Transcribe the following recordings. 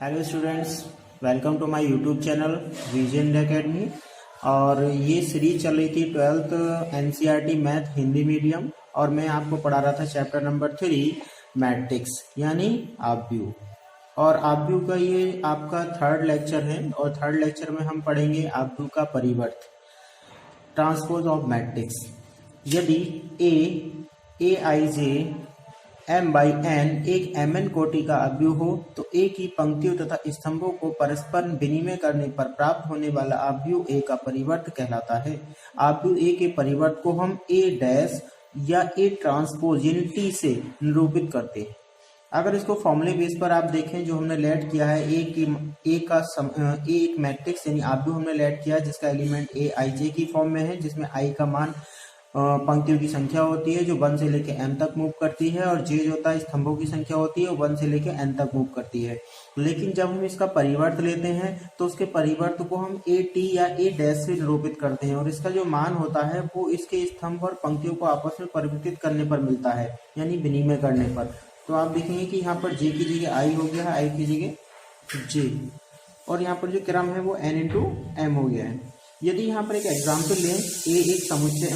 Hello students, welcome to my YouTube channel Vision Academy. और ये series चल रही थी 12th NCERT math Hindi medium, और मैं आपको पढ़ा रहा था चैप्टर नंबर 3 मैट्रिक्स यानी आव्यूह। और आव्यूह का ये आपका थर्ड लेक्चर है, और थर्ड लेक्चर में हम पढ़ेंगे आव्यूह का परिवर्त, ट्रांसपोज ऑफ मैट्रिक्स। यदि ए आई जे m बाई n एक mn कोटि का आव्यूह हो तो a की पंक्तियों तथा स्तंभों को परस्पर विनिमय करने पर प्राप्त होने वाला आव्यूह a का परिवर्त कहलाता है। आव्यूह a के परिवर्त को हम a डैश या a ट्रांसपोज यानी t से निरूपित करते हैं। अगर इसको फॉर्मूले बेस पर आप देखें, जो हमने लेट किया है a एक मैट्रिक्स यानी आव्यूह हमने लेट किया है जिसका एलिमेंट a i j की फॉर्म में है, जिसमें i का मान पंक्तियों की संख्या होती है जो 1 से लेके m तक मूव करती है, और j जो होता है स्तंभों की संख्या होती है वो 1 से लेके n तक मूव करती है। लेकिन जब हम इसका परिवर्त लेते हैं तो उसके परिवर्त को हम a t या a डैश से निरूपित करते हैं, और इसका जो मान होता है वो इसके स्तंभ और पंक्तियों को आपस में परिवर्तित करने पर मिलता है, यानी विनिमय करने पर। तो आप देखेंगे कि यहाँ पर j की जगह i हो गया है, i की जगह j, और यहाँ पर जो क्रम है वो n इंटू m हो गया है। यदि यहाँ पर एक एग्जाम्पल लें, ए एक समुच्चय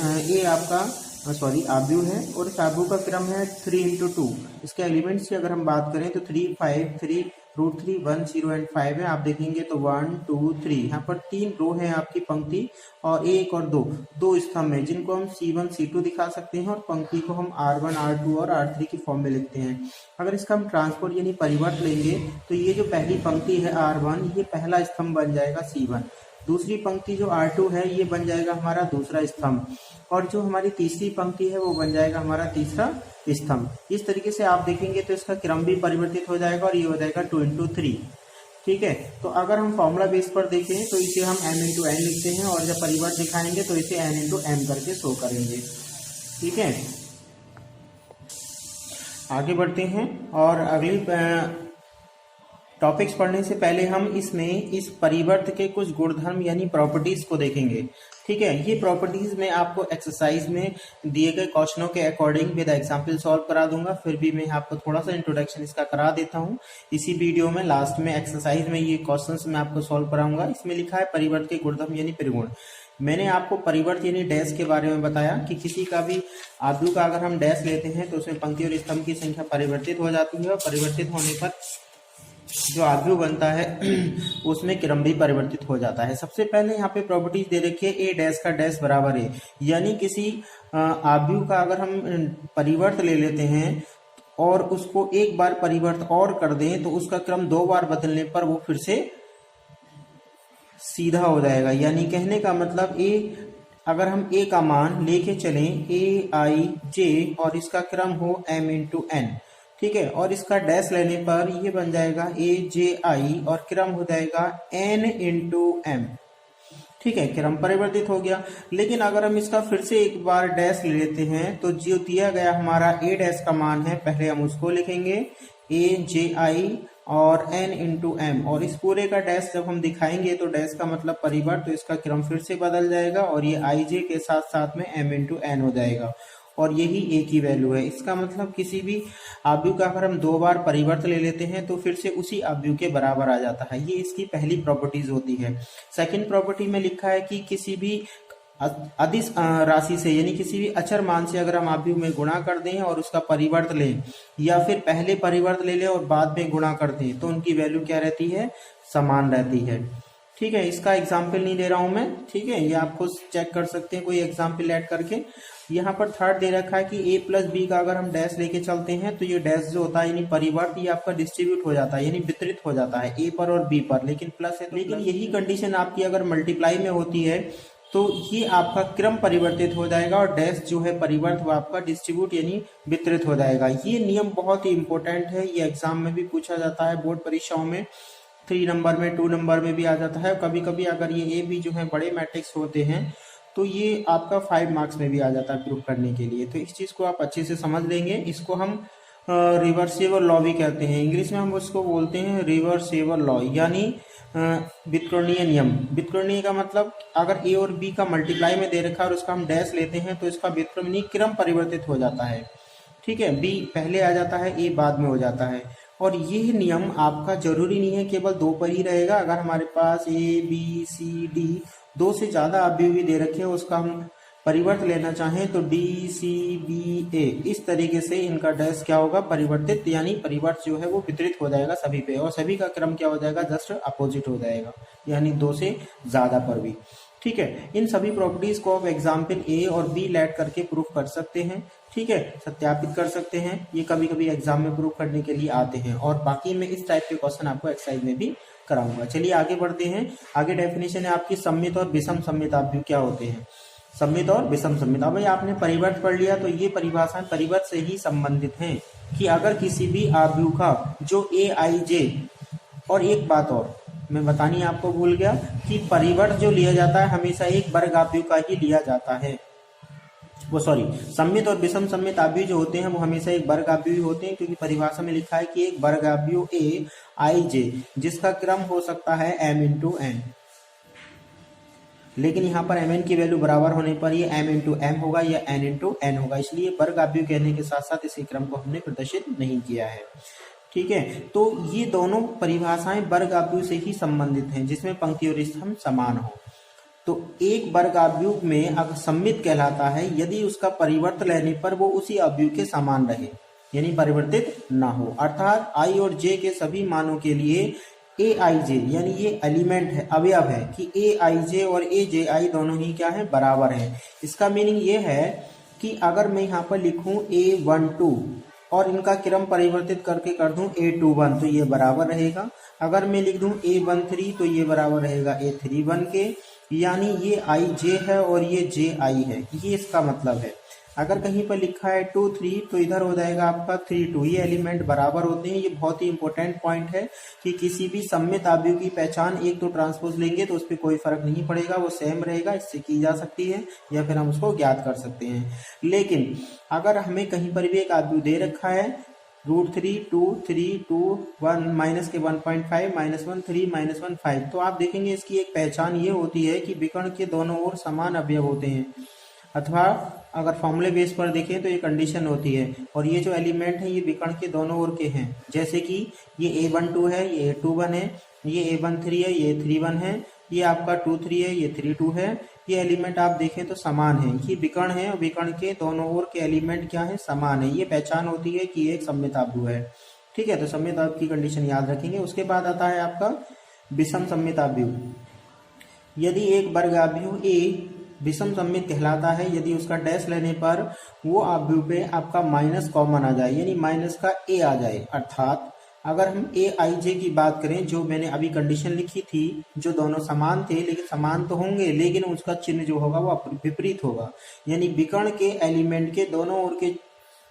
आव्यूह है, और इस आव्यूह का क्रम है 3 इंटू 2। इसके एलिमेंट्स की अगर हम बात करें तो 3, 5, 3, √3, 1, 0 एंड 5 है। आप देखेंगे तो 1, 2, 3 यहाँ पर 3 रो है आपकी पंक्ति, और 1 और 2 स्तंभ है जिनको हम C1, C2 दिखा सकते हैं, और पंक्ति को हम R1, R2 और R3 की फॉर्म में लिखते हैं। अगर इसका हम ट्रांसपोज यानी परिवर्त लेंगे तो ये जो पहली पंक्ति है R1, ये पहला स्तंभ बन जाएगा C1। दूसरी पंक्ति जो R2 है ये बन जाएगा हमारा दूसरा स्तंभ, और जो हमारी तीसरी पंक्ति है वो बन जाएगा हमारा तीसरा स्तंभ। इस तरीके से आप देखेंगे तो इसका क्रम भी परिवर्तित हो जाएगा, और ये हो जाएगा 2 इंटू 3। ठीक है, तो अगर हम फॉर्मूला बेस पर देखें तो इसे हम m इंटू n लिखते हैं, और जब परिवर्त दिखाएंगे तो इसे n इंटू m करके शो करेंगे। ठीक है, आगे बढ़ते हैं, और अगली टॉपिक्स पढ़ने से पहले हम इस परिवर्त के कुछ गुणधर्म यानी प्रॉपर्टीज को देखेंगे। ठीक है, ये प्रॉपर्टीज मैं आपको एक्सरसाइज में दिए गए क्वेश्चनों के अकॉर्डिंग विद एग्जांपल सॉल्व करा दूंगा। फिर भी मैं आपको थोड़ा सा इंट्रोडक्शन इसका करा देता हूँ। इसी वीडियो में लास्ट में एक्सरसाइज में ये क्वेश्चंस मैं आपको सॉल्व कराऊंगा। इसमें लिखा है परिवर्त के गुणधर्म यानी परिगुण। मैंने आपको परिवर्त यानी डैश के बारे में बताया कि किसी का भी आव्यूह का अगर हम डैश लेते हैं तो उसमें पंक्ति और स्तंभ की संख्या परिवर्तित हो जाती है, और परिवर्तित होने पर जो आव्यूह बनता है उसमें क्रम भी परिवर्तित हो जाता है। सबसे पहले यहाँ पे प्रॉपर्टीज दे रखी है a डैश का डैश बराबर है, यानी किसी आव्यूह का अगर हम परिवर्त ले लेते हैं और उसको एक बार परिवर्त और कर दें तो उसका क्रम 2 बार बदलने पर वो फिर से सीधा हो जाएगा। यानी कहने का मतलब अगर हम a का मान लेके चलें a i j और इसका क्रम हो m इंटू n, ठीक है, और इसका डैश लेने पर ये बन जाएगा a j i और क्रम हो जाएगा n इंटू m। ठीक है, क्रम परिवर्तित हो गया। लेकिन अगर हम इसका फिर से एक बार डैश ले लेते हैं तो जो दिया गया हमारा a डैश का मान है, पहले हम उसको लिखेंगे a j i और n इंटू m, और इस पूरे का डैश जब हम दिखाएंगे तो डैश का मतलब परिवर्त, तो इसका क्रम फिर से बदल जाएगा और ये i j के साथ साथ में m इंटू n हो जाएगा, और यही a की वैल्यू है। इसका मतलब किसी भी आव्यूह का अगर हम 2 बार परिवर्त ले लेते हैं तो फिर से उसी आव्यूह के बराबर आ जाता है। ये इसकी पहली प्रॉपर्टीज होती है। सेकंड प्रॉपर्टी में लिखा है कि किसी भी अदिश राशि से यानी किसी भी अचर मान से अगर हम आव्यूह में गुणा कर दें और उसका परिवर्त लें, या फिर पहले परिवर्त ले लें और बाद में गुणा कर दें, तो उनकी वैल्यू क्या रहती है, समान रहती है। ठीक है, इसका एग्जाम्पल नहीं दे रहा हूं मैं, ठीक है, ये आप खुद चेक कर सकते हैं कोई एग्जाम्पल ऐड करके। यहाँ पर थर्ड दे रखा है कि a प्लस बी का अगर हम डैश लेके चलते हैं तो ये डैश जो होता है यानी परिवर्त, ये आपका डिस्ट्रीब्यूट हो जाता है यानी वितरित हो जाता है a पर और b पर, लेकिन प्लस है। लेकिन यही कंडीशन आपकी अगर मल्टीप्लाई में होती है तो ये आपका क्रम परिवर्तित हो जाएगा, और डैश जो है परिवर्त वो आपका डिस्ट्रीब्यूट यानी वितरित हो जाएगा। ये नियम बहुत ही इंपॉर्टेंट है, ये एग्जाम में भी पूछा जाता है, बोर्ड परीक्षाओं में 3 नंबर में, 2 नंबर में भी आ जाता है। कभी कभी अगर ये a b जो है बड़े मैट्रिक्स होते हैं तो ये आपका 5 मार्क्स में भी आ जाता है प्रूफ करने के लिए। तो इस चीज को आप अच्छे से समझ लेंगे। इसको हम रिवर्सिबल लॉ भी कहते हैं, इंग्लिश में हम उसको बोलते हैं रिवर्सिबल लॉ, यानी व्युत्क्रमणीय नियम। व्युत्क्रमणीय का मतलब अगर a और b का मल्टीप्लाई में दे रखा है और उसका हम डैश लेते हैं तो इसका व्युत्क्रमणीय क्रम परिवर्तित हो जाता है। ठीक है, b पहले आ जाता है, a बाद में हो जाता है। और यह नियम आपका जरूरी नहीं है केवल दो पर ही रहेगा। अगर हमारे पास ए बी सी डी दो से ज्यादा अवयव भी दे रखे हैं, उसका हम परिवर्त लेना चाहें तो डी सी बी ए, इस तरीके से इनका डैश क्या होगा, परिवर्तित, यानी परिवर्त जो है वो वितरित हो जाएगा सभी पे, और सभी का क्रम क्या हो जाएगा, जस्ट अपोजिट हो जाएगा, यानी दो से ज्यादा पर भी। ठीक है, इन सभी प्रॉपर्टीज को आप एग्जाम्पल ए और बी लेट करके प्रूफ कर सकते हैं। ठीक है, सत्यापित कर सकते हैं। ये कभी कभी एग्जाम में प्रूफ करने के लिए आते हैं, और बाकी मैं इस टाइप के क्वेश्चन आपको एक्सरसाइज में भी कराऊंगा। चलिए आगे बढ़ते हैं। आगे डेफिनेशन है आपकी सम्मित और विषम सम्मित अवयव क्या होते हैं। सम्मित और विषम सम्मित, अब भाई आपने परिवर्त पढ़ लिया तो ये परिभाषाएं परिवर्त से ही संबंधित हैं कि अगर किसी भी अवयव का जो ए आई जे, और एक बात और मैं बतानी आपको भूल गया कि परिवर्त जो लिया जाता है हमेशा एक वर्ग अवयव का ही लिया जाता है। वो सॉरी, सम्मित और विषम सम्मित अवयव जो होते हैं वो हमेशा एक वर्ग अवयव होते हैं, क्योंकि परिभाषा में लिखा है कि एक वर्ग अवयव ए आई जे जिसका क्रम हो सकता है m इंटू एन, लेकिन यहाँ पर mn की वैल्यू बराबर होने पर ये m इंटू एम होगा या n इंटू एन होगा, इसलिए वर्ग अवयव कहने के साथ साथ इसी क्रम को हमने प्रदर्शित नहीं किया है। ठीक है, तो ये दोनों परिभाषाएं वर्ग अवयव से ही संबंधित हैं, जिसमें पंक्ति और स्तंभ समान हो। तो एक वर्ग अवयव में अगर सम्मित कहलाता है यदि उसका परिवर्त लेने पर वो उसी अवयव के समान रहे, यानी परिवर्तित ना हो, अर्थात i और j के सभी मानों के लिए ए आई जे, यानी ये एलिमेंट है, अवयव है कि ए आई जे और ए जे आई दोनों ही क्या है, बराबर है। इसका मीनिंग ये है कि अगर मैं यहाँ पर लिखूं A12 और इनका क्रम परिवर्तित करके कर दूं A21 तो ये बराबर रहेगा। अगर मैं लिख दूं A13 तो ये बराबर रहेगा A31 के, यानी ये आई जे है और ये जे आई है, ये इसका मतलब है। अगर कहीं पर लिखा है 2 3 तो इधर हो जाएगा आपका 3 2, ये एलिमेंट बराबर होते हैं। ये बहुत ही इंपॉर्टेंट पॉइंट है कि किसी भी सम्मित अवयव की पहचान एक तो ट्रांसपोज लेंगे तो उस पर कोई फर्क नहीं पड़ेगा, वो सेम रहेगा, इससे की जा सकती है या फिर हम उसको ज्ञात कर सकते हैं। लेकिन अगर हमें कहीं पर भी एक अवयव दे रखा है √3 2 3 2 1 माइनस के 1.5 -1 3 -1 5, तो आप देखेंगे इसकी एक पहचान ये होती है कि विकर्ण के दोनों ओर समान अवयव होते हैं, अथवा अगर फॉर्मूले बेस पर देखें तो ये कंडीशन होती है, और ये जो एलिमेंट है ये विकर्ण के दोनों ओर के हैं। जैसे कि ये A12 है, ये A21 है, ये A13 है, ये A31 है, ये आपका 2 3 है, ये 3 2 है। ये एलिमेंट आप देखें तो समान है, ये विकर्ण है और विकर्ण के दोनों ओर के एलिमेंट क्या है, समान है। ये पहचान होती है कि एक सम्मित अवयव है। ठीक है, तो सम्मित अवयव की कंडीशन याद रखेंगे। उसके बाद आता है आपका विषम सम्मित अवयव। यदि एक वर्ग अवयव ए विषम सम्मित कहलाता है यदि उसका डैश लेने पर वो अवयव पे आपका माइनस कॉमन आ जाए, यानी माइनस का ए आ जाए। अर्थात अगर हम ए आई जे की बात करें, जो मैंने अभी कंडीशन लिखी थी, जो दोनों समान थे, लेकिन समान तो होंगे लेकिन उसका चिन्ह जो होगा वो विपरीत होगा, यानी विकर्ण के एलिमेंट के दोनों ओर के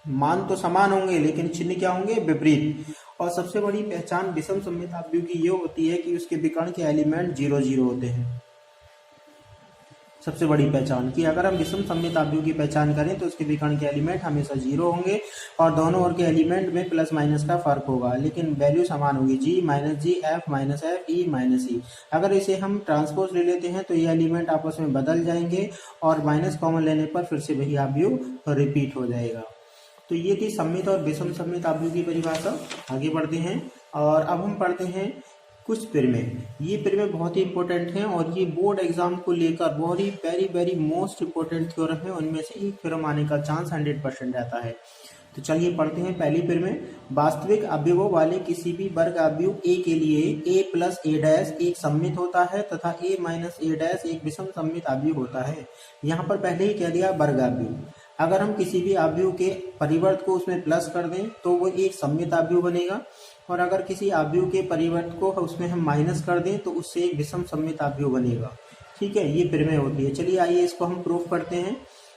मान तो समान होंगे लेकिन चिन्ह क्या होंगे, विपरीत। और सबसे बड़ी पहचान विषम सम्मित अवयव की ये होती है कि उसके विकर्ण के एलिमेंट 0 0 होते हैं। सबसे बड़ी पहचान कि अगर हम विषम सम्मित अवयव की पहचान करें तो उसके विकर्ण के एलिमेंट हमेशा 0 होंगे और दोनों ओर के एलिमेंट में प्लस माइनस का फर्क होगा, लेकिन वैल्यू समान होगी, g - g f - f e - e। अगर इसे हम ट्रांसपोज ले लेते हैं तो ये एलिमेंट आपस में बदल जाएंगे और माइनस कॉमन लेने पर फिर से वही अवयव रिपीट हो जाएगा। तो ये थी सम्मित और विषम सम्मित अवयव की परिभाषा। आगे बढ़ते हैं और अब हम पढ़ते हैं कुछ प्रमेय। ये प्रमेय बहुत ही इंपॉर्टेंट हैं और ये बोर्ड एग्जाम को लेकर बहुत ही वेरी मोस्ट इंपॉर्टेंट थ्योरम है। उनमें से एक थ्योरम आने का चांस 100% रहता है। तो चलिए पढ़ते हैं पहली प्रमेय। वास्तविक अवयवों वाले किसी भी वर्ग अवयव ए के लिए a + a' एक सम्मित होता है तथा a - a' एक विषम सम्मित अवयव होता है। यहाँ पर पहले ही कह दिया वर्ग अवयव। अगर हम किसी भी अवयव के परिवर्त को उसमें प्लस कर दें तो वो एक सम्मित अवयव बनेगा, और अगर किसी अवयव के परिवर्त को उसमें हम माइनस कर दें तो उससे एक विषम सम्मित अवयव बनेगा। ठीक है, ये प्रमेय होती है। चलिए आइए इसको हम प्रूफ करते हैं।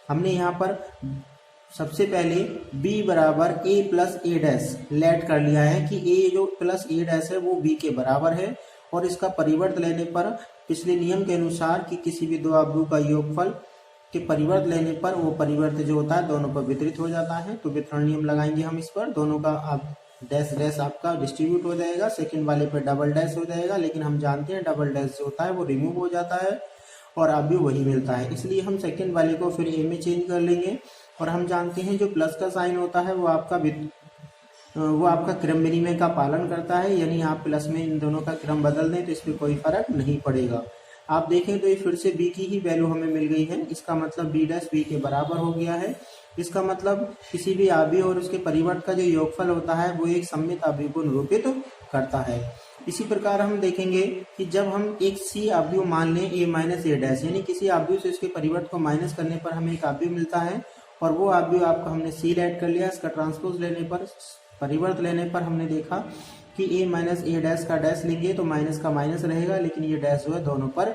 हमने यहाँ पर सबसे पहले b बराबर a + a' लेट कर लिया है कि a जो प्लस a' है वो b के बराबर है, और इसका परिवर्त लेने पर पिछले नियम के अनुसार कि किसी भी दो अवयव का योगफल के परिवर्त लेने पर वो परिवर्त जो होता है दोनों पर वितरित हो जाता है। तो वितरण नियम लगाएंगे हम इस पर, दोनों का डैश डैश आपका डिस्ट्रीब्यूट हो जाएगा, सेकंड वाले पे डबल डैश हो जाएगा, लेकिन हम जानते हैं डबल डैश जो होता है वो रिमूव हो जाता है और अवयव वही मिलता है, इसलिए हम सेकंड वाले को फिर ए में चेंज कर लेंगे। और हम जानते हैं जो प्लस का साइन होता है वो आपका वो आपका क्रम विनिमय का पालन करता है, यानी आप प्लस में इन दोनों का क्रम बदल दें तो इसमें कोई फर्क नहीं पड़ेगा। आप देखें तो ये फिर से b की ही वैल्यू हमें मिल गई है, इसका मतलब b डैश b के बराबर हो गया है। इसका मतलब किसी भी अवयव और उसके परिवर्त का जो योगफल होता है वो एक सममित अवयव को निरूपित करता है। इसी प्रकार हम देखेंगे कि जब हम एक सी अवयव मान लें a माइनस ए डैश, यानी किसी अवयव से उसके परिवर्त को माइनस करने पर हमें एक अवयव मिलता है, और वो अवयव आपका हमने सी ऐड कर लिया। इसका ट्रांसपोज लेने पर, परिवर्त लेने पर हमने देखा कि a माइनस ए डैश का डैश लेंगे तो माइनस का माइनस रहेगा, लेकिन ये डैश जो है दोनों पर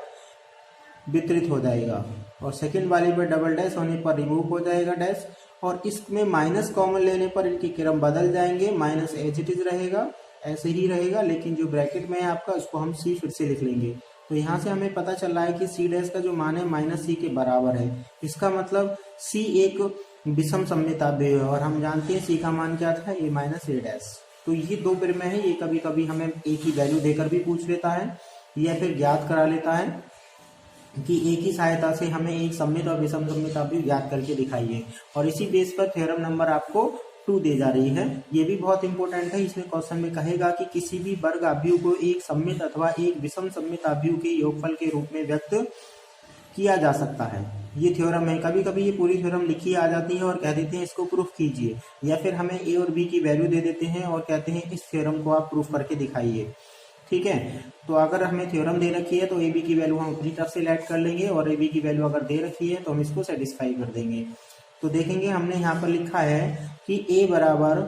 वितरित हो जाएगा, और सेकंड वाले पर डबल डैश होने पर रिमूव हो जाएगा डैश, और इसमें माइनस कॉमन लेने पर इनके क्रम बदल जाएंगे। माइनस एज इट इज रहेगा, ऐसे ही रहेगा, लेकिन जो ब्रैकेट में है आपका उसको हम सी फिर से लिख लेंगे। तो यहाँ से हमें पता चल रहा है कि सी डैश का जो मान है माइनस सी के बराबर है। इसका मतलब सी एक विषम सममित अवयव है, और हम जानते हैं सी का मान क्या था, ए माइनस ए डैश। तो ये दो प्रमेय है, ये कभी कभी हमें एक ही वैल्यू देकर भी पूछ लेता है या फिर ज्ञात करा लेता है कि एक ही सहायता से हमें एक सममित और विषम सममित अवयव ज्ञात करके दिखाइए, और इसी बेस पर थ्योरम नंबर आपको 2 दे जा रही है। ये भी बहुत इंपॉर्टेंट है। इसमें क्वेश्चन में कहेगा कि किसी भी वर्ग अवयव को एक सममित अथवा एक विषम सममित अवयव के योगफल के रूप में व्यक्त किया जा सकता है। ये थ्योरम है। कभी कभी ये पूरी थ्योरम लिखी आ जाती है और कह देते हैं इसको प्रूफ कीजिए, या फिर हमें ए और बी की वैल्यू दे देते हैं और कहते हैं इस थ्योरम को आप प्रूफ करके दिखाइए। ठीक है, तो अगर हमें थ्योरम दे रखी है तो ए बी की वैल्यू हम अपनी तरफ से ऐड कर लेंगे, और ए बी की वैल्यू अगर दे रखी है तो हम इसको सेटिस्फाई कर देंगे। तो देखेंगे हमने यहाँ पर लिखा है कि a बराबर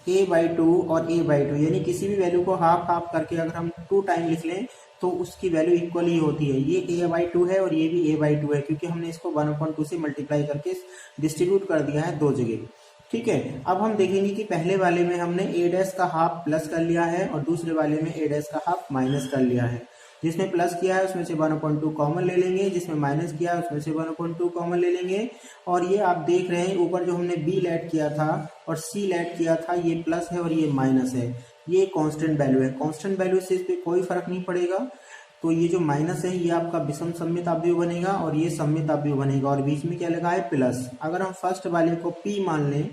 a/2 और a/2, यानी किसी भी वैल्यू को हाफ हाफ करके अगर हम 2 टाइम लिख लें तो उसकी वैल्यू इक्वल ही होती है। ये a/2 है और ये भी a/2 है, क्योंकि हमने इसको 1/2 से मल्टीप्लाई करके डिस्ट्रीब्यूट कर दिया है 2 जगह। ठीक है, अब हम देखेंगे कि पहले वाले में हमने a डैश का हाफ प्लस कर लिया है और दूसरे वाले में a डैश का हाफ माइनस कर लिया है। जिसमें प्लस किया है उसमें से 1/2 कॉमन ले लेंगे, जिसमें माइनस किया है उसमें से 1/2 कॉमन ले लेंगे। और ये आप देख रहे हैं ऊपर जो हमने b ऐड किया था और c ऐड किया था, ये प्लस है और ये माइनस है। ये कांस्टेंट वैल्यू है, कांस्टेंट वैल्यू से इस पर कोई फर्क नहीं पड़ेगा। तो ये जो माइनस है ये आपका विषम सममित अवयव बनेगा और ये सममित अवयव बनेगा, और बीच में क्या लगा है, प्लस। अगर हम फर्स्ट वाले को p मान लें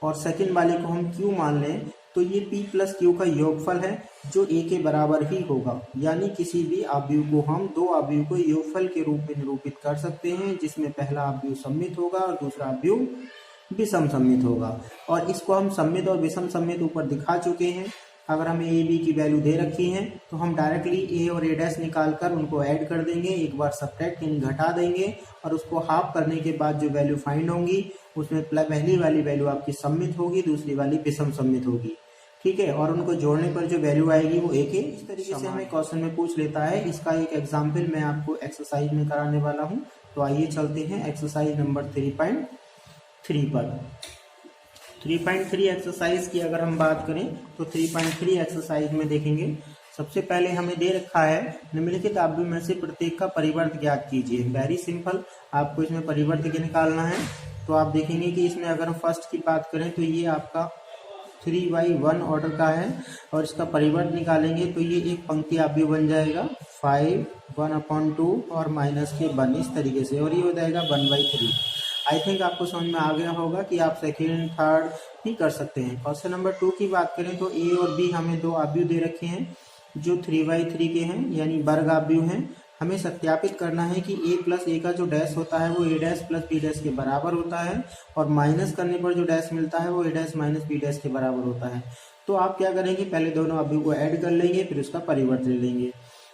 और सेकंड वाले को हम q मान लें तो ये p प्लस q का योगफल है जो a के बराबर ही होगा। यानी किसी भी अवयव को हम दो अवयव को योगफल के रूप में निरूपित कर सकते हैं, जिसमें पहला अवयव सममित होगा और दूसरा अवयव विषम सममित होगा। और इसको हम सममित और विषम सममित ऊपर दिखा चुके हैं। अगर हमें ए बी की वैल्यू दे रखी है तो हम डायरेक्टली ए और ए डैश निकाल कर उनको ऐड कर देंगे, एक बार सब्ट्रैक्ट यानी घटा देंगे, और उसको हाफ करने के बाद जो वैल्यू फाइंड होंगी उसमें पहली वाली वैल्यू आपकी सममित होगी, दूसरी वाली विषम सममित होगी। ठीक है, और उनको जोड़ने पर जो वैल्यू आएगी वो एक ही। इस तरीके से हमें क्वेश्चन में पूछ लेता है। इसका एक एग्जाम्पल मैं आपको एक्सरसाइज में कराने वाला हूँ। तो आइए चलते हैं एक्सरसाइज नंबर 3.3 पर। 3.3 एक्सरसाइज की अगर हम बात करें तो 3.3 एक्सरसाइज में देखेंगे, सबसे पहले हमें दे रखा है निम्नलिखित अवयव में से प्रत्येक का परिवर्त ज्ञात कीजिए। वेरी सिंपल, आपको इसमें परिवर्त के निकालना है। तो आप देखेंगे कि इसमें अगर हम फर्स्ट की बात करें तो ये आपका 3/1 ऑर्डर का है, और इसका परिवर्त निकालेंगे तो ये एक पंक्ति अवयव बन जाएगा 5, 1/2 और माइनस के 1 इस तरीके से, और ये हो जाएगा 1/3। आई थिंक आपको समझ में आ गया होगा कि आप सेकेंड थर्ड ही कर सकते हैं। क्वेश्चन नंबर 2 की बात करें तो ए और बी हमें दो अवयव दे रखे हैं जो 3/3 के हैं, यानी वर्ग अवयव हैं। हमें सत्यापित करना है कि a प्लस a का जो डैश होता है वो a dash plus b dash के बराबर होता है, और माइनस करने पर जो डैश मिलता है वो a dash minus b dash के बराबर होता है। तो आप क्या करेंगे, पहले दोनों अवयव को ऐड कर लेंगे, फिर उसका परिवर्त ले लेंगे,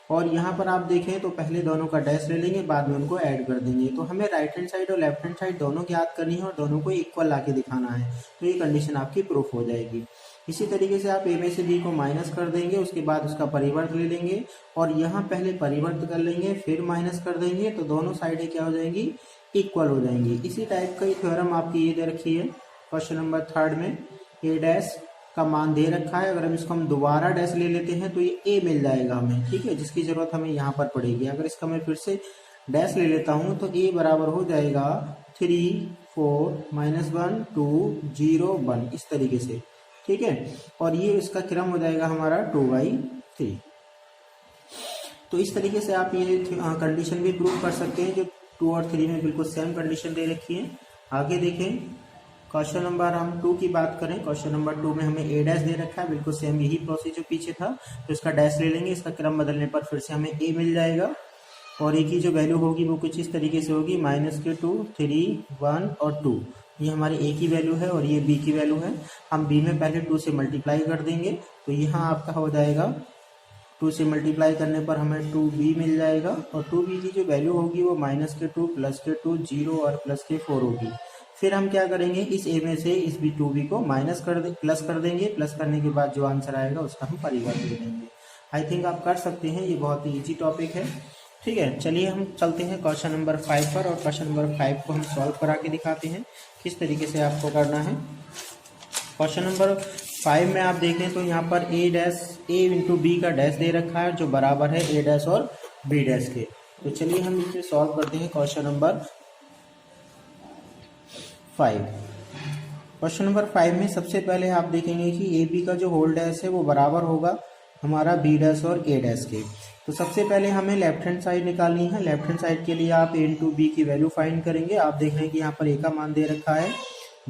और यहाँ पर आप देखें तो पहले दोनों का डैश ले लेंगे, बाद में उनको ऐड कर देंगे। तो हमें राइट हैंड साइड और लेफ्ट हैंड साइड दोनों ज्ञात करनी है और दोनों को इक्वल ला के दिखाना है, तो ये कंडीशन आपकी प्रूफ हो जाएगी। इसी तरीके से आप ए में से बी को माइनस कर देंगे, उसके बाद उसका परिवर्त ले लेंगे, और यहाँ पहले परिवर्त कर लेंगे फिर माइनस कर देंगे, तो दोनों साइडें क्या हो जाएंगी, इक्वल हो जाएंगी। इसी टाइप का थ्योरम आपकी ये दे रखी है क्वेश्चन नंबर 3 में। ए डैश का मान दे रखा है, अगर हम इसको हम दोबारा डैश ले लेते हैं तो ये ए मिल जाएगा हमें, ठीक है, जिसकी जरूरत हमें यहाँ पर पड़ेगी। अगर इसका मैं फिर से डैश ले लेता हूँ तो ए बराबर हो जाएगा 3, 4, -1, 2, 0, 1 इस तरीके से, ठीक है, और ये इसका क्रम हो जाएगा हमारा 2/3। तो इस तरीके से आप ये कंडीशन भी प्रूव कर सकते हैं जो 2 और 3 में बिल्कुल सेम कंडीशन दे रखी है। आगे देखें क्वेश्चन नंबर हम 2 की बात करें, क्वेश्चन नंबर 2 में हमें ए डैश दे रखा है, बिल्कुल सेम यही प्रोसेस जो पीछे था, तो इसका डैश ले लेंगे, इसका क्रम बदलने पर फिर से हमें ए मिल जाएगा और ए की जो वैल्यू होगी वो कुछ इस तरीके से होगी -2, 3, 1 और 2। ये हमारे ए की वैल्यू है और ये बी की वैल्यू है। हम बी में पहले 2 से मल्टीप्लाई कर देंगे, तो यहाँ आपका हो जाएगा 2 से मल्टीप्लाई करने पर हमें 2b मिल जाएगा और 2b की जो वैल्यू होगी वो -2 +2 0 और +4 होगी। फिर हम क्या करेंगे, इस a में से इस 2b को प्लस कर देंगे, प्लस करने के बाद जो आंसर आएगा उसका हम परिवर्त दे देंगे। आई थिंक आप कर सकते हैं, ये बहुत ही ईजी टॉपिक है। ठीक है, चलिए हम चलते हैं क्वेश्चन नंबर 5 पर और क्वेश्चन नंबर 5 को हम सॉल्व करा के दिखाते हैं किस तरीके से आपको करना है। क्वेश्चन नंबर 5 में आप देखें तो यहाँ पर a इंटू बी का डैश दे रखा है जो बराबर है a डैश और b डैश के। तो चलिए हम इसे सॉल्व करते हैं क्वेश्चन नंबर 5। क्वेश्चन नंबर 5 में सबसे पहले आप देखेंगे कि ए बी का जो होल डैश है वो बराबर होगा हमारा बी डैश और ए डैश के। तो सबसे पहले हमें लेफ्ट हैंड साइड निकालनी है। लेफ्ट हैंड साइड के लिए आप a इंटू बी की वैल्यू फाइंड करेंगे। आप देख रहे हैं कि यहाँ पर a का मान दे रखा है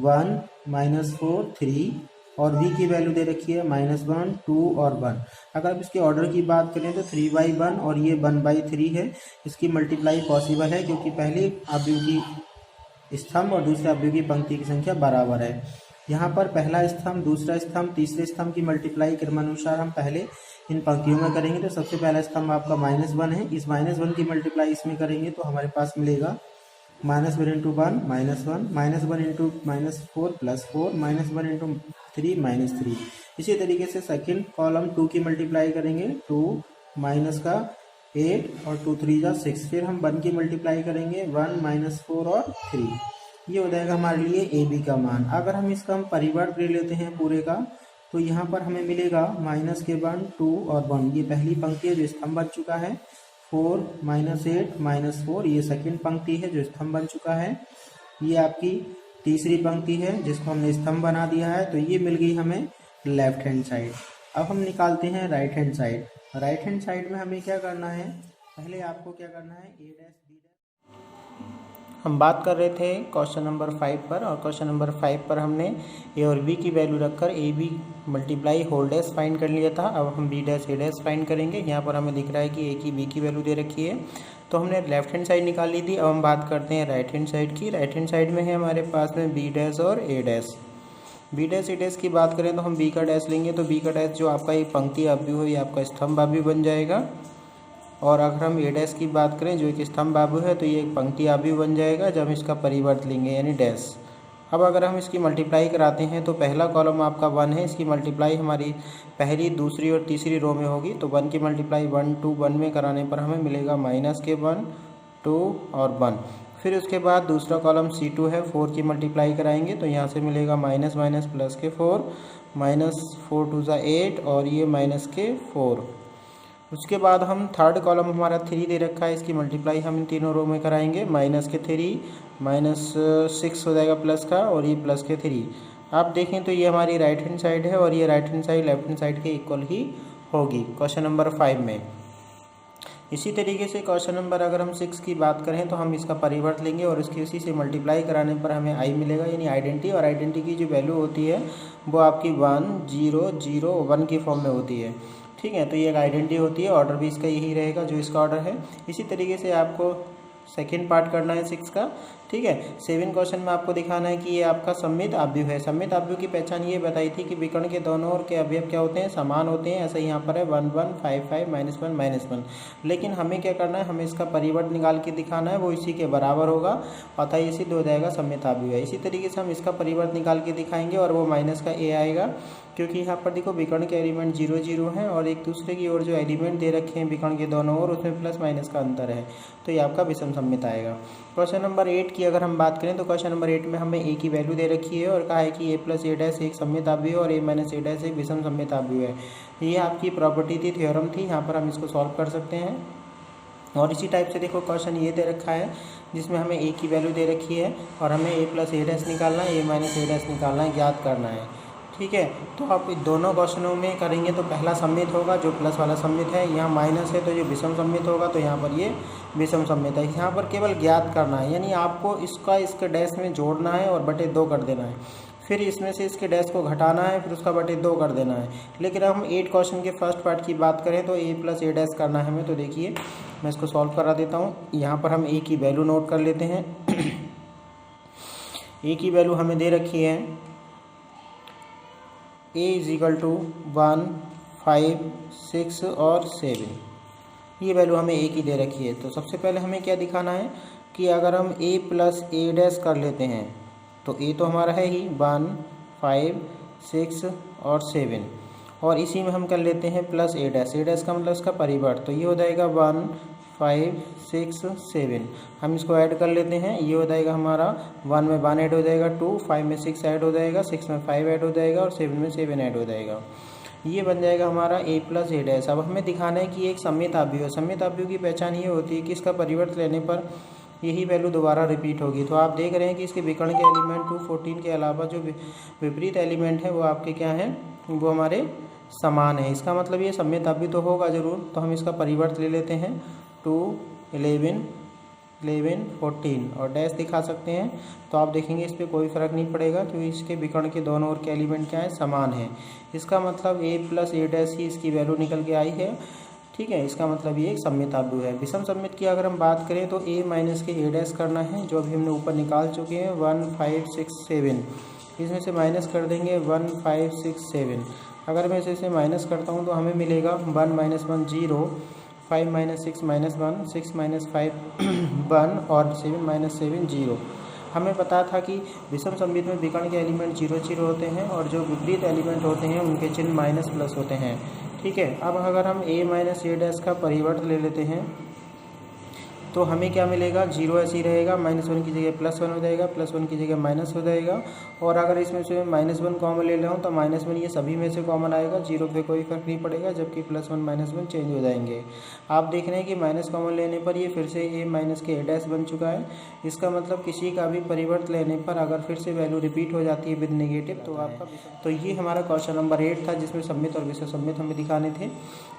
1, -4, 3 और b की वैल्यू दे रखी है -1, 2 और 1। अगर आप इसके ऑर्डर की बात करें तो 3/1 और ये 1/3 है। इसकी मल्टीप्लाई पॉसिबल है क्योंकि पहले अवयव की स्तंभ और दूसरे अवयव की पंक्ति की संख्या बराबर है। यहाँ पर पहला स्तंभ, दूसरा स्तंभ, तीसरे स्तंभ की मल्टीप्लाई क्रमानुसार हम पहले इन पंक्तियों में करेंगे। तो सबसे पहला स्तंभ आपका -1 है, इस -1 की मल्टीप्लाई इसमें करेंगे तो हमारे पास मिलेगा -1 इंटू 1 -1, -1 इंटू -4 +4, -1 इंटू 3 -3। इसी तरीके से सेकंड कॉलम 2 की मल्टीप्लाई करेंगे, 2 माइनस का 8 और 2 3 जा 6। फिर हम 1 की मल्टीप्लाई करेंगे 1 -4 और 3। ये हो जाएगा हमारे लिए ए बी का मान। अगर हम इसका हम परिवर्त ले लेते हैं पूरे का तो यहाँ पर हमें मिलेगा -1, 2 और 1। ये पहली पंक्ति है जो स्तंभ बन चुका है। 4 -8 -4 ये सेकंड पंक्ति है जो स्तंभ बन चुका है। ये आपकी तीसरी पंक्ति है जिसको हमने स्तंभ बना दिया है। तो ये मिल गई हमें लेफ्ट हैंड साइड। अब हम निकालते हैं right hand side. Right hand side में हमें क्या करना है, पहले आपको क्या करना है, a डैश b डैश। हम बात कर रहे थे क्वेश्चन नंबर 5 पर और क्वेश्चन नंबर 5 पर हमने a और b की वैल्यू रखकर A B multiply whole dash find कर लिया था। अब हम b dash a dash find करेंगे। यहाँ पर हमें दिख रहा है कि a की b की वैल्यू दे रखी है तो हमने लेफ्ट हैंड साइड निकाल ली थी। अब हम बात करते हैं राइट हैंड साइड की। राइट हैंड साइड में है हमारे पास में b डैश और a dash. b dash a dash की बात करें तो हम b का डैश लेंगे तो b का डैश जो आपका ये पंक्ति अवयव है ये आपका स्तंभ अवयव बन जाएगा। और अगर हम a डैश की बात करें जो एक स्तंभ अवयव है तो ये एक पंक्ति अवयव बन जाएगा जब हम इसका परिवर्त लेंगे यानी डैश। अब अगर हम इसकी मल्टीप्लाई कराते हैं तो पहला कॉलम आपका 1 है, इसकी मल्टीप्लाई हमारी पहली, दूसरी और तीसरी रो में होगी। तो 1 की मल्टीप्लाई 1 2 1 में कराने पर हमें मिलेगा -1, 2 और 1। फिर उसके बाद दूसरा कॉलम C2 है, 4 की मल्टीप्लाई कराएंगे तो यहाँ से मिलेगा -4, -4 2 8 और ये -4। उसके बाद हम थर्ड कॉलम हमारा 3 दे रखा है, इसकी मल्टीप्लाई हम इन तीनों रो में कराएंगे। -3 -6 हो जाएगा प्लस का और ये +3। आप देखें तो ये हमारी राइट हैंड साइड है और ये right hand side left hand side के इक्वल ही होगी क्वेश्चन नंबर 5 में। इसी तरीके से क्वेश्चन नंबर अगर हम 6 की बात करें तो हम इसका परिवर्त लेंगे और इसकी उसी से मल्टीप्लाई कराने पर हमें आई मिलेगा यानी आइडेंटिटी। और आइडेंटिटी की जो वैल्यू होती है वो आपकी 1 0 0 1 की फॉर्म में होती है। ठीक है, तो ये एक आइडेंटिटी होती है। ऑर्डर भी इसका यही रहेगा जो इसका ऑर्डर है। इसी तरीके से आपको सेकेंड पार्ट करना है 6 का। ठीक है, 7 क्वेश्चन में आपको दिखाना है कि ये आपका सममित अवयव है। सममित अवयव की पहचान ये बताई थी कि विकर्ण के दोनों ओर के अवयव क्या होते हैं, समान होते हैं। ऐसा यहाँ पर है 1 1 5 5 -1 -1। लेकिन हमें क्या करना है, हमें इसका परिवर्त निकाल के दिखाना है, वो इसी के बराबर होगा, अतः ये सिद्ध हो जाएगा सममित अवयव है। इसी तरीके से हम इसका परिवर्त निकाल के दिखाएंगे और वो माइनस का a आएगा क्योंकि यहाँ पर देखो विकर्ण के एलिमेंट 0 0 हैं और एक दूसरे की ओर जो एलिमेंट दे रखे हैं विकर्ण के दोनों ओर उसमें प्लस माइनस का अंतर है, तो ये आपका विषम सममित आएगा। क्वेश्चन नंबर 8 की अगर हम बात करें तो क्वेश्चन नंबर 8 में हमें a की वैल्यू दे रखी है और कहा है कि a + a डैश एक सममित अवयव और a - a डैश एक विषम सममित अवयव है। ये आपकी प्रॉपर्टी थी, थ्योरम थी, यहाँ पर हम इसको सॉल्व कर सकते हैं। और इसी टाइप से देखो क्वेश्चन ये दे रखा है जिसमें हमें a की वैल्यू दे रखी है और हमें a + a डैश निकालना है, a - a डैश निकालना है, ज्ञात करना है। ठीक है। तो आप दोनों क्वेश्चनों में करेंगे तो पहला सम्मित होगा जो प्लस वाला सम्मित है, यहाँ माइनस है तो जो विषम सम्मित होगा तो यहाँ पर ये विषम सम्मित है। यहाँ पर केवल ज्ञात करना है, यानी आपको इसका इसके डैश में जोड़ना है और बटे 2 कर देना है, फिर इसमें से इसके डैश को घटाना है, फिर उसका बटे 2 कर देना है। लेकिन हम 8 क्वेश्चन के फर्स्ट पार्ट की बात करें तो a प्लस ए डैश करना है हमें। तो देखिए मैं इसको सॉल्व करा देता हूँ। यहाँ पर हम a की वैल्यू नोट कर लेते हैं। a की वैल्यू हमें दे रखी है a इजिकल टू 1, 5, 6 और 7, ये वैल्यू हमें a की दे रखी है। तो सबसे पहले हमें क्या दिखाना है कि अगर हम a प्लस ए डैश कर लेते हैं तो a तो हमारा है ही 1, 5, 6 और 7, और इसी में हम कर लेते हैं प्लस ए डैश। ए डैश का मतलब इसका परिवर्त, तो ये हो जाएगा 1, 5, 6, 7। हम इसको ऐड कर लेते हैं, ये हो जाएगा हमारा 1 में 1 ऐड हो जाएगा 2, 5 में 6 ऐड हो जाएगा, 6 में 5 ऐड हो जाएगा और 7 में 7 ऐड हो जाएगा। ये बन जाएगा हमारा a प्लस ए डैश। अब हमें दिखाना है कि एक सम्मित आव्यूह है। सम्मित आव्यूह की पहचान ये होती है कि इसका परिवर्त लेने पर यही वैल्यू दोबारा रिपीट होगी। तो आप देख रहे हैं कि इसके विकर्ण के एलिमेंट 214 के अलावा जो विपरीत एलिमेंट है वो आपके क्या हैं, वो हमारे समान है। इसका मतलब ये सम्मित आव्यूह तो होगा जरूर। तो हम इसका परिवर्त ले लेते हैं 2, 11, 11, 14 और डैश दिखा सकते हैं। तो आप देखेंगे इस पर कोई फर्क नहीं पड़ेगा क्योंकि इसके विकर्ण के दोनों ओर के एलिमेंट क्या है, समान है। इसका मतलब a प्लस ए डैश ही इसकी वैल्यू निकल के आई है। ठीक है, इसका मतलब ये एक सम्मित आव्यूह है। विषम सम्मित की अगर हम बात करें तो a माइनस के ए डैश करना है, जो अभी हमने ऊपर निकाल चुके हैं 1, 5, 6, 7। इसमें से माइनस कर देंगे 1, 5, 6, 7। अगर मैं इसे माइनस करता हूँ तो हमें मिलेगा 1 माइनस 1 0, 5 माइनस 6 माइनस 1, 6 माइनस 5 1 और 7 माइनस 7 0। हमें पता था कि विषम सम्मित में विकर्ण के एलिमेंट 0 0 होते हैं और जो विपरीत एलिमेंट होते हैं उनके चिन्ह माइनस प्लस होते हैं। ठीक है, अब अगर हम a माइनस ए डैश का परिवर्त ले लेते हैं तो हमें क्या मिलेगा, 0 ऐसे ही रहेगा, -1 की जगह +1 हो जाएगा, +1 की जगह माइनस हो जाएगा। और अगर इसमें से -1 कॉमन ले लें तो -1 ये सभी में से कॉमन आएगा, 0 पे कोई फर्क नहीं पड़ेगा, जबकि +1 -1 चेंज हो जाएंगे। आप देख रहे हैं कि माइनस कॉमन लेने पर ये फिर से a माइनस के ए डैश बन चुका है। इसका मतलब किसी का भी परिवर्त लेने पर अगर फिर से वैल्यू रिपीट हो जाती है विद नेगेटिव तो आपका, तो ये हमारा क्वेश्चन नंबर 8 था जिसमें सम्मित और विषम सम्मित हमें दिखाने थे।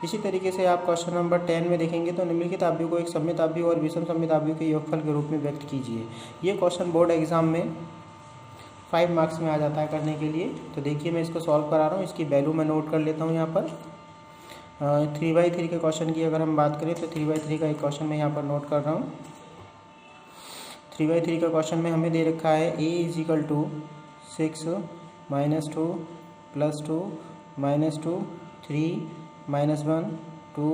इसी तरीके से आप क्वेश्चन नंबर 10 में देखेंगे तो निम्नलिखित आव्यूह को एक सम्मित आव्यूह और विषम सम्मित आव्यूह के योगफल के रूप में व्यक्त कीजिए। ये क्वेश्चन बोर्ड एग्जाम में 5 मार्क्स में आ जाता है करने के लिए। तो देखिए मैं इसको सॉल्व करा रहा हूँ, इसकी वैल्यू मैं नोट कर लेता हूँ। यहाँ पर 3/3 के क्वेश्चन की अगर हम बात करें तो 3/3 का एक क्वेश्चन मैं यहाँ पर नोट कर रहा हूँ। 3/3 का क्वेश्चन में हमें दे रखा है a इजिकल टू 6 -2 +2 -2 3 -1 2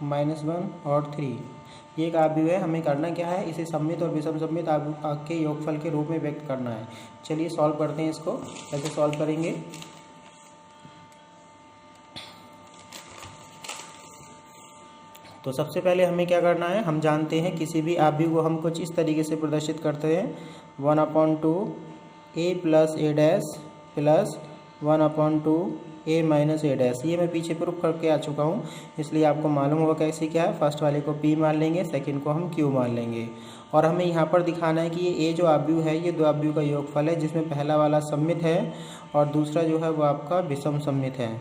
-1 और 3। ये एक आव्यूह है। हमें करना क्या है, इसे सम्मित और विषम सम्मित आव्यूह के योगफल के रूप में व्यक्त करना है। चलिए सॉल्व करते हैं इसको। कैसे सॉल्व करेंगे, तो सबसे पहले हमें क्या करना है, हम जानते हैं किसी भी आव्यूह को हम कुछ इस तरीके से प्रदर्शित करते हैं 1/2 a plus A dash plus 1/2 a minus A dash. ये मैं पीछे प्रूफ करके आ चुका हूँ, इसलिए आपको मालूम होगा कैसे क्या है। फर्स्ट वाले को p मान लेंगे, सेकंड को हम q मान लेंगे। और हमें यहाँ पर दिखाना है कि ये a जो आव्यूह है ये दो आव्यूह का योगफल है, जिसमें पहला वाला सम्मित है और दूसरा जो है वो आपका विषम सम्मित है।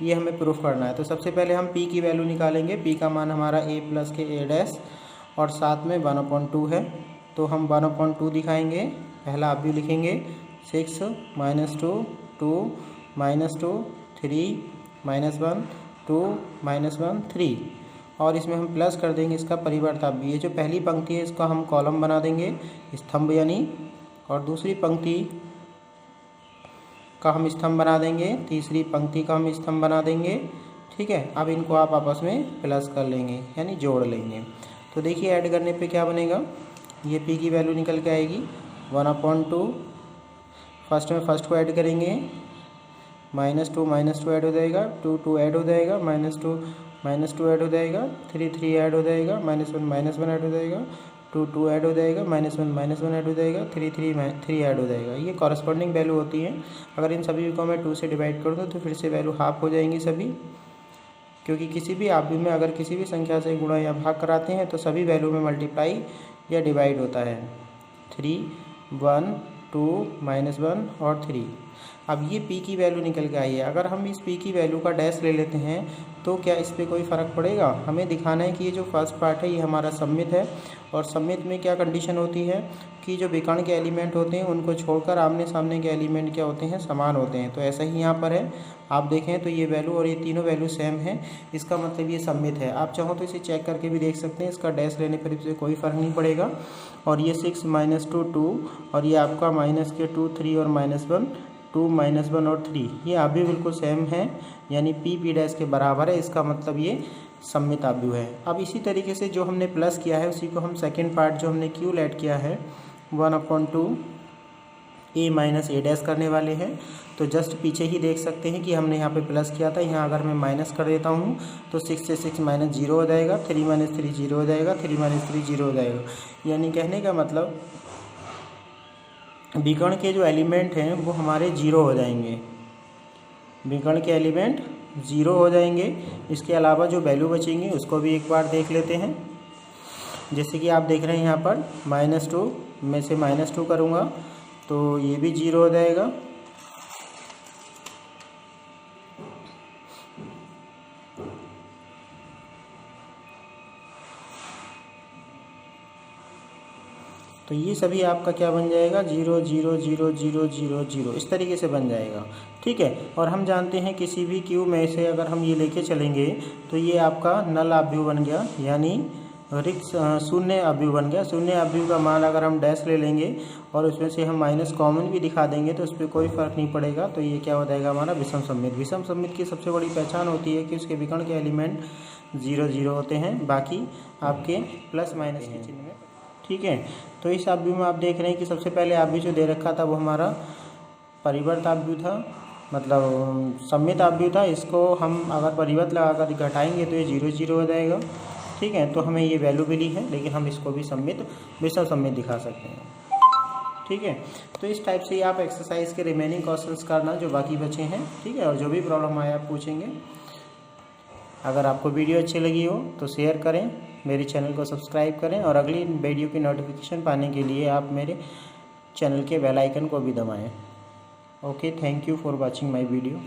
ये हमें प्रूफ करना है। तो सबसे पहले हम p की वैल्यू निकालेंगे। p का मान हमारा a प्लस के ए डैश और साथ में 1/2 है, तो हम 1/2 दिखाएंगे। पहला आव्यूह लिखेंगे 6 -2 2 -2 3 -1 2 -1 3 और इसमें हम प्लस कर देंगे इसका परिवर्त आव्यूह। ये जो पहली पंक्ति है इसका हम कॉलम बना देंगे, स्तंभ यानी, और दूसरी पंक्ति का हम स्तंभ बना देंगे, तीसरी पंक्ति का हम स्तंभ बना देंगे। ठीक है, अब इनको आप आपस में प्लस कर लेंगे यानी जोड़ लेंगे। तो देखिए ऐड करने पे क्या बनेगा, ये p की वैल्यू निकल के आएगी 1/2। फर्स्ट में फर्स्ट को ऐड करेंगे, -2 ऐड हो जाएगा, 2 ऐड हो जाएगा, -2 ऐड हो जाएगा, 3 ऐड हो जाएगा, -1 ऐड हो जाएगा, 2 ऐड हो जाएगा, -1 ऐड हो जाएगा, 3 ऐड हो जाएगा। ये कॉरस्पॉन्डिंग वैल्यू होती है। अगर इन सभी को मैं 2 से डिवाइड कर दूँ तो फिर से वैल्यू हाफ हो जाएंगी सभी, क्योंकि किसी भी आव्यूह में अगर किसी भी संख्या से गुणा या भाग कराते हैं तो सभी वैल्यू में मल्टीप्लाई या डिवाइड होता है। 3 1 2 -1 और 3। अब ये p की वैल्यू निकल के आई है। अगर हम इस p की वैल्यू का डैश ले लेते हैं तो क्या इस पर कोई फ़र्क पड़ेगा? हमें दिखाना है कि ये जो फर्स्ट पार्ट है ये हमारा सममित है, और सममित में क्या कंडीशन होती है कि जो विकर्ण के एलिमेंट होते हैं उनको छोड़कर आमने सामने के एलिमेंट क्या होते हैं, समान होते हैं। तो ऐसा ही यहाँ पर है, आप देखें तो ये वैल्यू और ये तीनों वैल्यू सेम है, इसका मतलब ये सममित है। आप चाहो तो इसे चेक करके भी देख सकते हैं, इसका डैश लेने पर इससे कोई फ़र्क नहीं पड़ेगा। और ये 6 - 2 2 और ये आपका -2 3 और -1 2 -1 और 3, ये अभी बिल्कुल सेम है, यानी p डैश के बराबर है। इसका मतलब ये सममित अवयव है। अब इसी तरीके से जो हमने प्लस किया है उसी को हम सेकेंड पार्ट जो हमने q ऐड किया है 1/2 a - a डैश करने वाले हैं। तो जस्ट पीछे ही देख सकते हैं कि हमने यहाँ पे प्लस किया था, यहाँ अगर मैं माइनस कर देता हूँ तो 6 से 6 -0 हो जाएगा, 3 - 3 0 हो जाएगा, 3 - 3 0 हो जाएगा। यानी कहने का मतलब विकर्ण के जो एलिमेंट हैं वो हमारे 0 हो जाएंगे, विकर्ण के एलिमेंट 0 हो जाएंगे। इसके अलावा जो वैल्यू बचेंगी उसको भी एक बार देख लेते हैं। जैसे कि आप देख रहे हैं यहाँ पर -2 में से -2 करूँगा तो ये भी 0 हो जाएगा। तो ये सभी आपका क्या बन जाएगा, 0 0 0 0 0 0 इस तरीके से बन जाएगा। ठीक है, और हम जानते हैं किसी भी क्यू में से अगर हम ये लेके चलेंगे तो ये आपका नल अवयव बन गया, यानी रिक्त शून्य अवयव बन गया। शून्य अवयव का मान अगर हम डैश ले लेंगे और उसमें से हम माइनस कॉमन भी दिखा देंगे तो उस पर कोई फ़र्क नहीं पड़ेगा। तो ये क्या हो जाएगा हमारा विषम सममित। विषम सममित की सबसे बड़ी पहचान होती है कि उसके विकर्ण के एलिमेंट 0 0 होते हैं, बाकी आपके प्लस माइनस के चिन्ह में। ठीक है, तो इस अवयव में आप देख रहे हैं कि सबसे पहले अवयव जो दे रखा था वो हमारा परिवर्त अवयव था, मतलब सममित अवयव था। इसको हम अगर परिवर्त लगाकर घटाएंगे तो ये 0 0 हो जाएगा। ठीक है, तो हमें ये वैल्यू मिली है, लेकिन हम इसको भी सममित विषम सममित दिखा सकते हैं। ठीक है, तो इस टाइप से ही आप एक्सरसाइज के रिमेनिंग क्वेश्चंस करना जो बाकी बचे हैं। ठीक है, और जो भी प्रॉब्लम आए आप पूछेंगे। अगर आपको वीडियो अच्छी लगी हो तो शेयर करें, मेरे चैनल को सब्सक्राइब करें, और अगली वीडियो की नोटिफिकेशन पाने के लिए आप मेरे चैनल के बेल आइकन को भी दबाएं। Okay, thank you for watching my video.